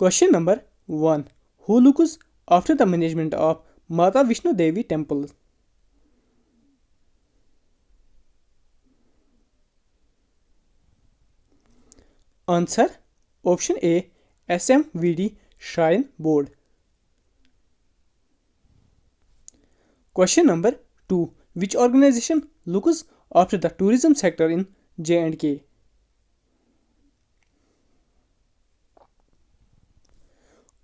Question number 1. Who looks after the management of Mata Vishnu Devi temple? Answer. Option A. SMVD Shrine Board. Question number 2. Which organization looks after the tourism sector in J&K?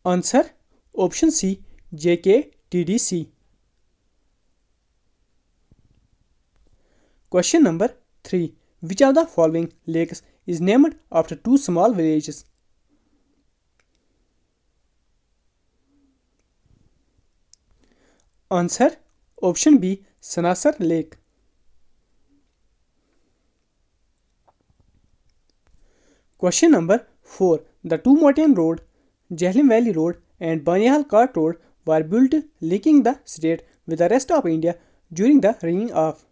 Answer. Option C. JKTDC. Question number 3. Which of the following lakes is named after two small villages? Answer. Option B. Sanasar Lake. Question number 4. The two mountain road, Jhelum Valley Road and Banial Kart Road were built linking the state with the rest of India during the reign of.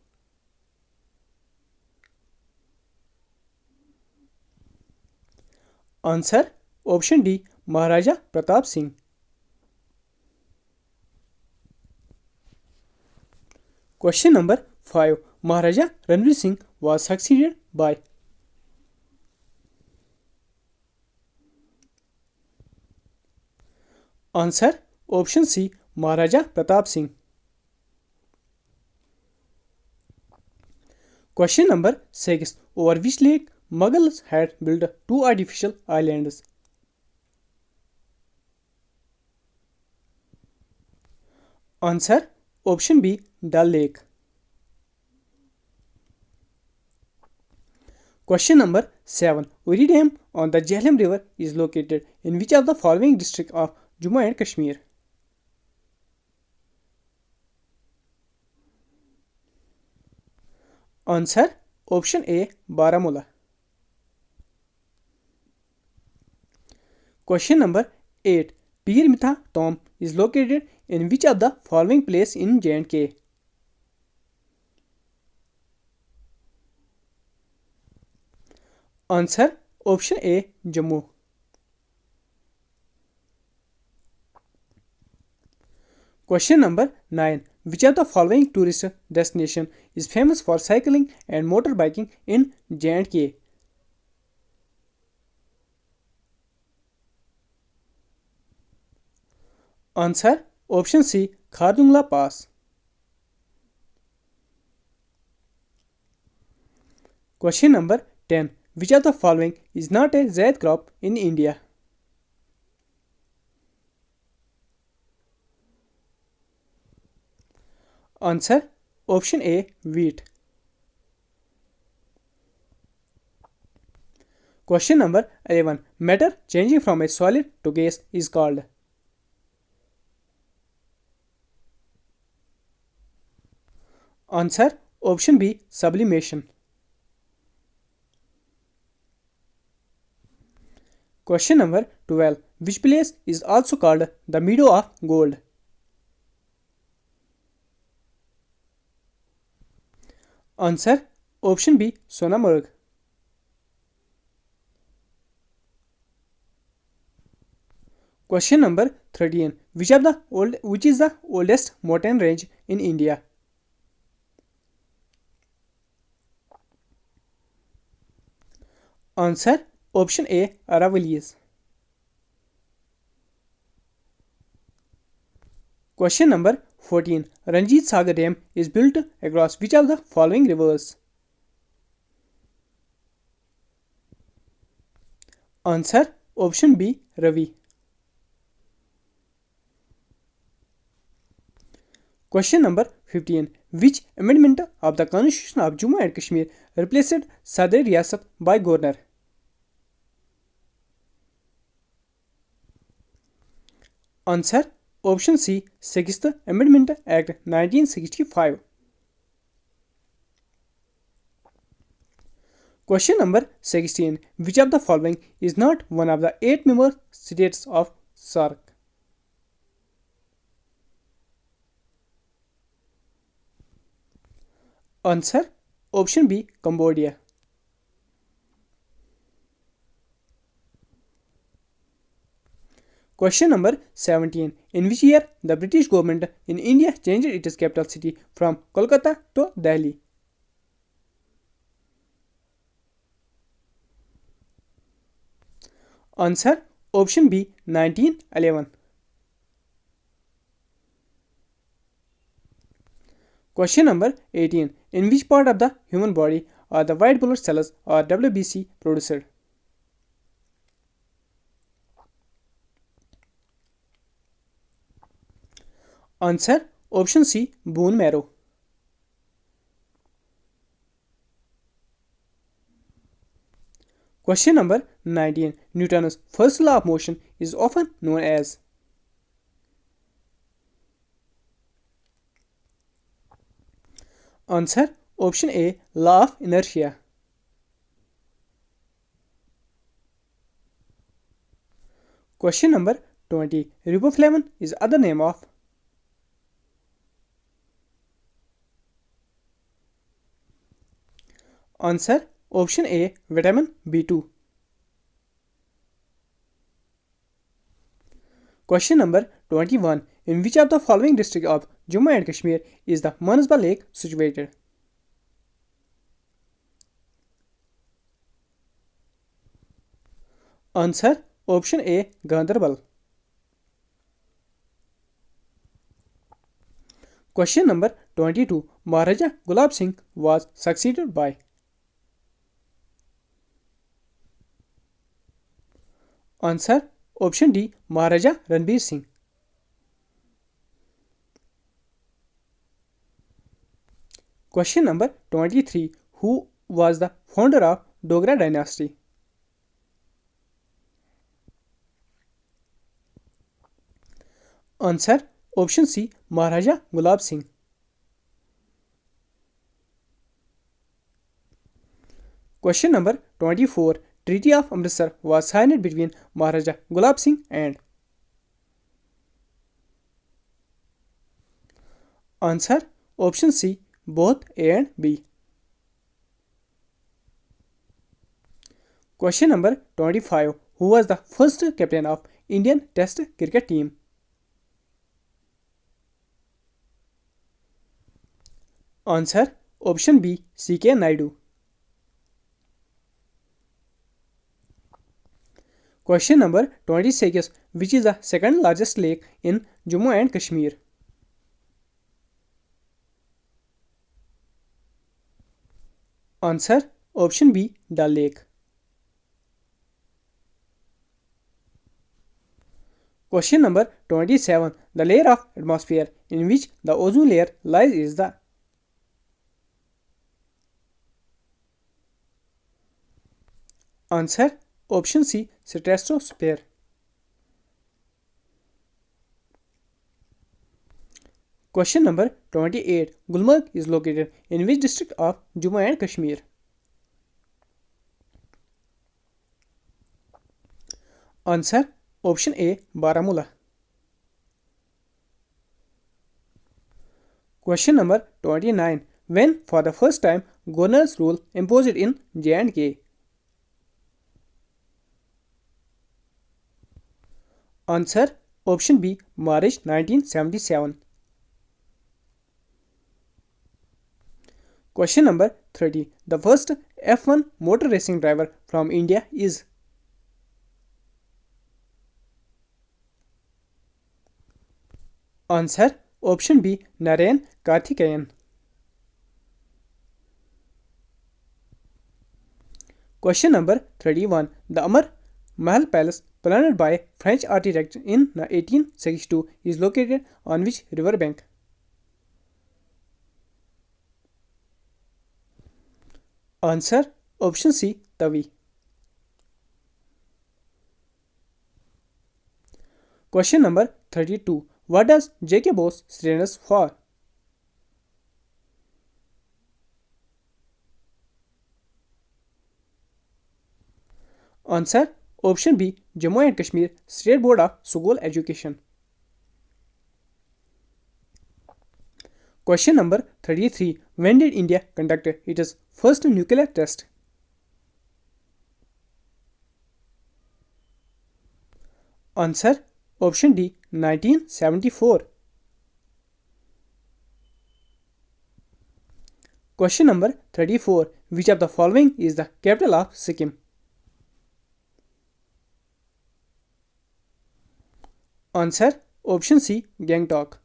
Answer. Option D. Maharaja Pratap Singh. Question number 5. Maharaja Ranveer Singh was succeeded by. Answer. Option C. Maharaja Pratap Singh. Question number 6. Over which lake Mughals had built two artificial islands? Answer. Option B. Dal Lake. Question number 7. Uri Dam on the Jhelum River is located in which of the following district of Jammu and Kashmir? Answer. Option A. Baramulla. Question number 8. Pir Mitha tomb is located in which of the following place in J&K? Answer. Option A. Jammu. Question number 9. Which of the following tourist destination is famous for cycling and motorbiking in J&K? Answer. Option C. Khardungla Pass. Question number 10. Which of the following is not a zaid crop in India? Answer. Option A. Wheat. Question number 11. Matter changing from a solid to gas is called. Answer. Option B. Sublimation. Question number 12. Which place is also called the Meadow of Gold? Answer. Option B. Sonamurg. Question number 13. Which is the oldest mountain range in India? Answer. Option A. Aravallis. Question number 14. Ranjit Sagar Dam is built across which of the following rivers? Answer. Option B. Ravi. Question number 15. Which amendment of the Constitution of Jammu and Kashmir replaced Sadr Riyasat by Governor? Answer. Option C. 6th Amendment Act 1965. Question number 16. Which of the following is not one of the 8 member states of SAARC? Answer. Option B. Cambodia. Question number 17. In which year the British government in India changed its capital city from Kolkata to Delhi? Answer option B 1911. Question number 18. In which part of the human body are the white blood cells or WBC produced? Answer option C bone marrow. Question number 19. Newton's first law of motion is often known as. Answer option A law of inertia. Question number 20. Riboflavin is other name of. Answer option A vitamin B2. Question number 21. In which of the following district of Jammu and Kashmir is the Manasba Lake situated? Answer option A Gandarbal. Question number 22. Maharaja Gulab Singh was succeeded by. Answer option D Maharaja Ranbir Singh. Question number 23. Who was the founder of Dogra dynasty? Answer option C Maharaja Gulab Singh. Question number 24. Treaty of Amritsar was signed between Maharaja Gulab Singh and. Answer option C both A and B. Question number 25. Who was the first captain of Indian Test cricket team? Answer option B C.K. Naidu. Question number 26. Which is the second largest lake in Jammu and Kashmir? Answer option B Dal Lake. Question number 27. The layer of atmosphere in which the ozone layer lies is the. Answer option C stratosphere. Question number 28. Gulmarg is located in which district of Jammu and Kashmir? Answer option A Baramulla. Question number 29. When for the first time governor's rule imposed in J&K? Answer option B March 1977. Question number 30. The first F1 motor racing driver from India is. Answer option B Narayan Karthikeyan. Question number 31. The Amar Mahal Palace planned by French architect in 1862 is located on which river bank? Answer option C Tavi. Question number 32. What does Jkssb stand for? Answer option B Jammu and Kashmir State Board of School Education. Question number 33. When did India conduct its first nuclear test? Answer Option D 1974. Question number 34. Which of the following is the capital of Sikkim? Answer. Option C Gangtok.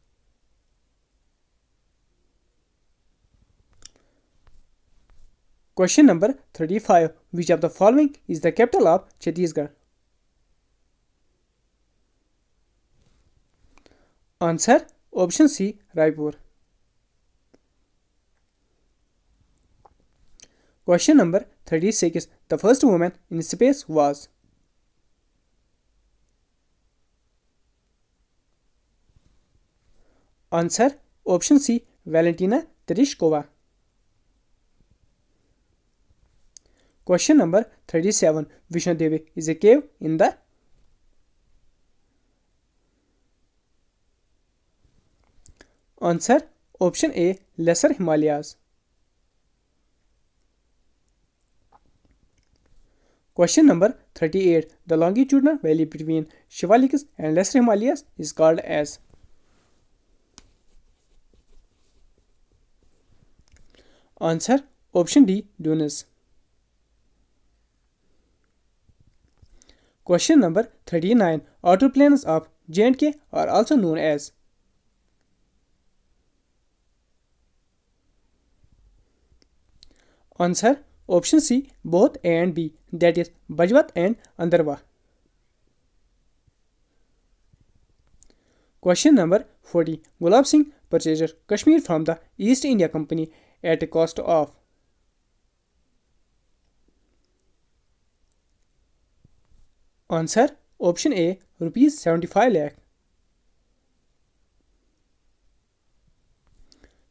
Question number 35. Which of the following is the capital of Chhattisgarh? Answer. Option C Raipur. Question number 36. The first woman in space was? Answer. Option C Valentina Tereshkova. Question number 37. Vishnu Devi is a cave in the? Answer. Option A Lesser Himalayas. Question number 38. The longitudinal valley between Shivaliks and Lesser Himalayas is called as? Answer. Option D dunes. Question number 39. Outer plains of J&K are also known as? Answer. Option C both A and B, that is Bajwat and Andarwa. Question number 40. Gulab Singh purchased Kashmir from the East India Company at a cost of? Answer. Option A rupees 75 lakh.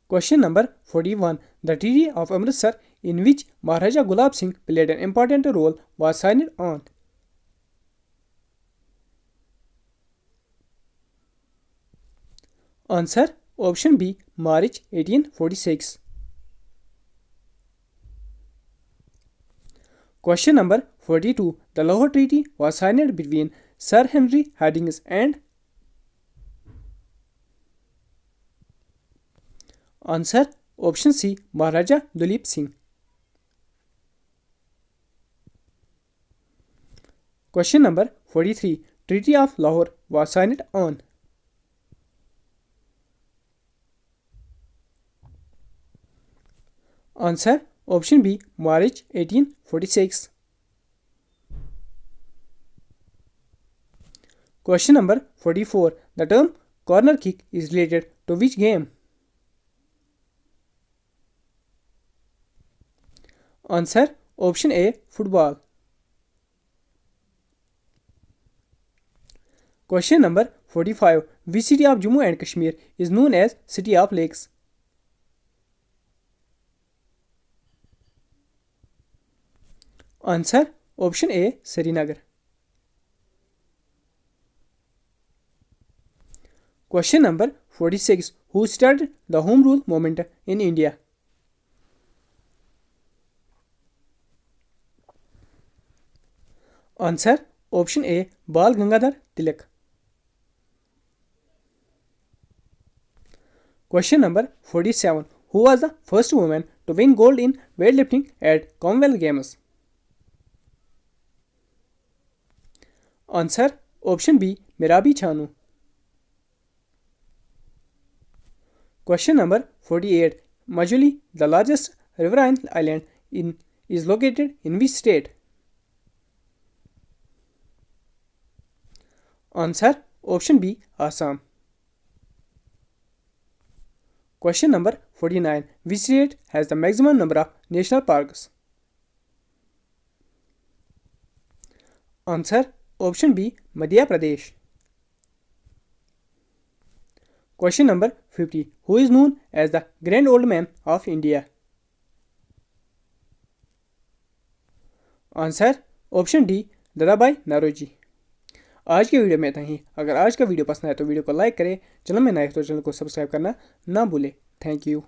Question number 41. The Treaty of Amritsar, in which Maharaja Gulab Singh played an important role, was signed on? Answer. Option B March 1846. Question number 42. The Lahore Treaty was signed between Sir Henry Hardinge and? Answer. Option C Maharaja Duleep Singh. Question number 43. Treaty of Lahore was signed on? Answer. Option B March 1846. Question number 44. The term corner kick is related to which game? Answer. Option A football. Question number 45. Which city of Jammu and Kashmir is known as City of Lakes? Answer. Option A Srinagar. Question number 46. Who started the Home Rule movement in India? Answer. Option A Bal Gangadhar Tilak. Question number 47. Who was the first woman to win gold in weightlifting at Commonwealth Games? Answer. Option B Mirabi Chanu. Question number 48. Majuli, the largest riverine island is located in which state? Answer. Option B Assam. Question number 49. Which state has the maximum number of national parks? Answer. Option B Madhya Pradesh. Question number 50. Who is known as the Grand Old Man of India? Answer option D Dadabhai Naoroji. आज के video में इतना ही। अगर आज का video पसंद आए तो वीडियो को लाइक करें, चैनल में नए हो तो चैनल को सब्सक्राइब करना ना भूलें। Thank you.